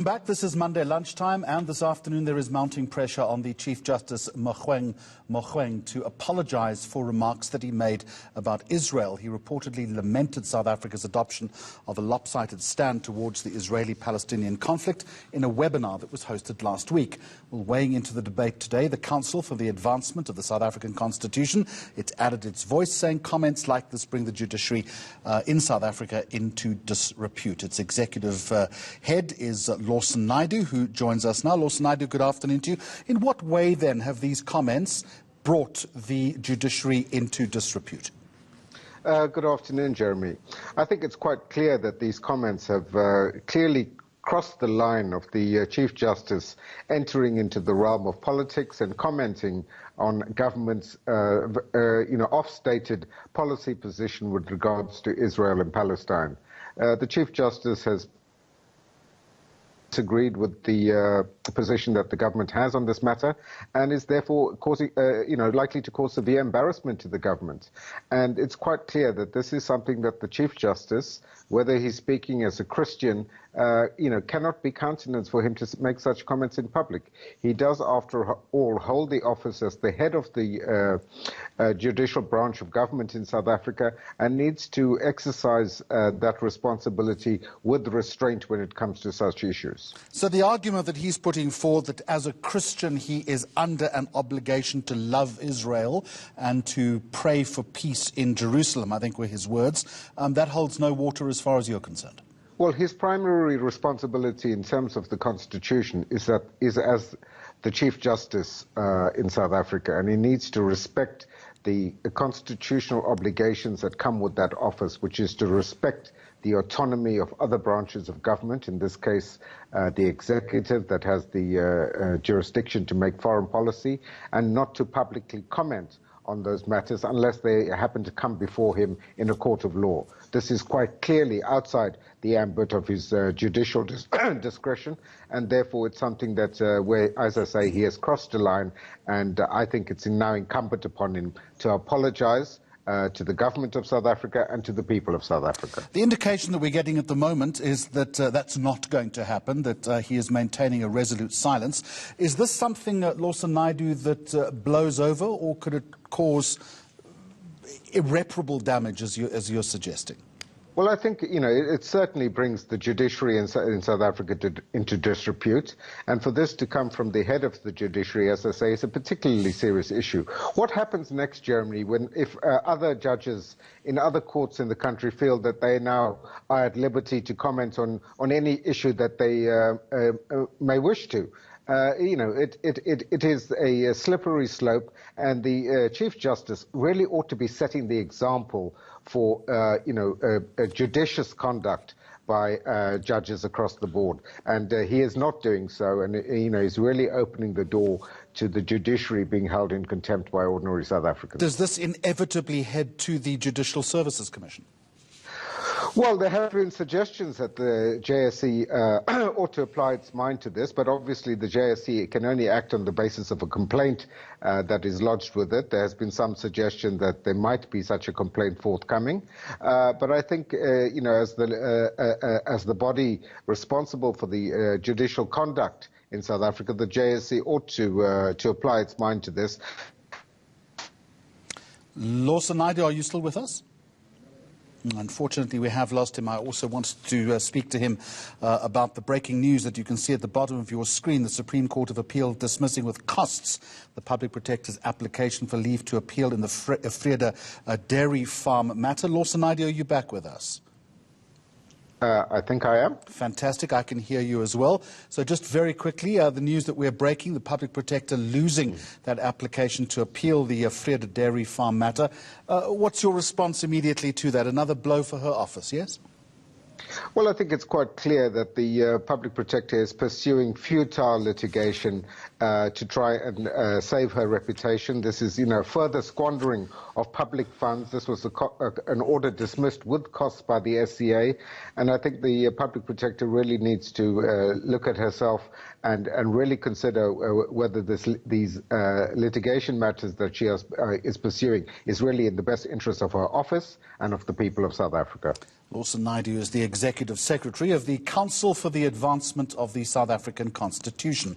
Back. This is Monday lunchtime, and this afternoon there is mounting pressure on the Chief Justice Mogoeng Mogoeng to apologize for remarks that he made about Israel. He reportedly lamented South Africa's adoption of a lopsided stand towards the Israeli-Palestinian conflict in a webinar that was hosted last week. Well, weighing into the debate today, the Council for the Advancement of the South African Constitution. It added its voice, saying comments like this bring the judiciary in South Africa into disrepute. Its executive head is Lawson Naidoo, who joins us now. Lawson Naidoo, good afternoon to you. In what way, then, have these comments brought the judiciary into disrepute? Good afternoon, Jeremy. I think it's quite clear that these comments have clearly crossed the line of the Chief Justice entering into the realm of politics and commenting on government's off-stated policy position with regards to Israel and Palestine. The Chief Justice has disagreed with the position that the government has on this matter, and is therefore causing, likely to cause severe embarrassment to the government. And it's quite clear that this is something that the Chief Justice, whether he's speaking as a Christian, cannot be countenanced for him to make such comments in public. He does, after all, hold the office as the head of the judicial branch of government in South Africa, and needs to exercise that responsibility with restraint when it comes to such issues. So the argument that he's putting forward, that as a Christian he is under an obligation to love Israel and to pray for peace in Jerusalem, I think were his words, that holds no water as far as you're concerned. Well, his primary responsibility in terms of the Constitution is as the Chief Justice in South Africa, and he needs to respect the constitutional obligations that come with that office, which is to respect the autonomy of other branches of government, in this case the executive that has the jurisdiction to make foreign policy, and not to publicly comment on those matters unless they happen to come before him in a court of law. This is quite clearly outside the ambit of his judicial discretion, and therefore it's something that, where, as I say, he has crossed the line, and I think it's now incumbent upon him to apologize to the government of South Africa and to the people of South Africa. The indication that we're getting at the moment is that that's not going to happen, that he is maintaining a resolute silence. Is this something, Lawson Naidoo, that blows over, or could it cause irreparable damage, as you're suggesting? Well, I think, it certainly brings the judiciary in South Africa into disrepute. And for this to come from the head of the judiciary, as I say, is a particularly serious issue. What happens next, Germany, if other judges in other courts in the country feel that they now are at liberty to comment on any issue that they may wish to? It is a slippery slope, and the Chief Justice really ought to be setting the example for, judicious conduct by judges across the board. And he is not doing so, and, he's really opening the door to the judiciary being held in contempt by ordinary South Africans. Does this inevitably head to the Judicial Services Commission? Well, there have been suggestions that the JSC ought to apply its mind to this, but obviously the JSC can only act on the basis of a complaint that is lodged with it. There has been some suggestion that there might be such a complaint forthcoming, but I think, as the body responsible for the judicial conduct in South Africa, the JSC ought to apply its mind to this. Lawson Naidoo, are you still with us? Unfortunately, we have lost him. I also wanted to speak to him about the breaking news that you can see at the bottom of your screen. The Supreme Court of Appeal dismissing with costs the Public Protector's application for leave to appeal in the Vrede dairy farm matter. Lawson Naidoo, are you back with us? I think I am. Fantastic. I can hear you as well. So just very quickly, the news that we're breaking, the Public Protector losing that application to appeal the Vrede dairy farm matter. What's your response immediately to that? Another blow for her office, yes? Well, I think it's quite clear that the Public Protector is pursuing futile litigation to try and save her reputation. This is, further squandering of public funds. This was an order dismissed with costs by the SCA, and I think the Public Protector really needs to look at herself and really consider whether these litigation matters that she is pursuing is really in the best interest of her office and of the people of South Africa. Lawson Naidoo is the Executive Secretary of the Council for the Advancement of the South African Constitution.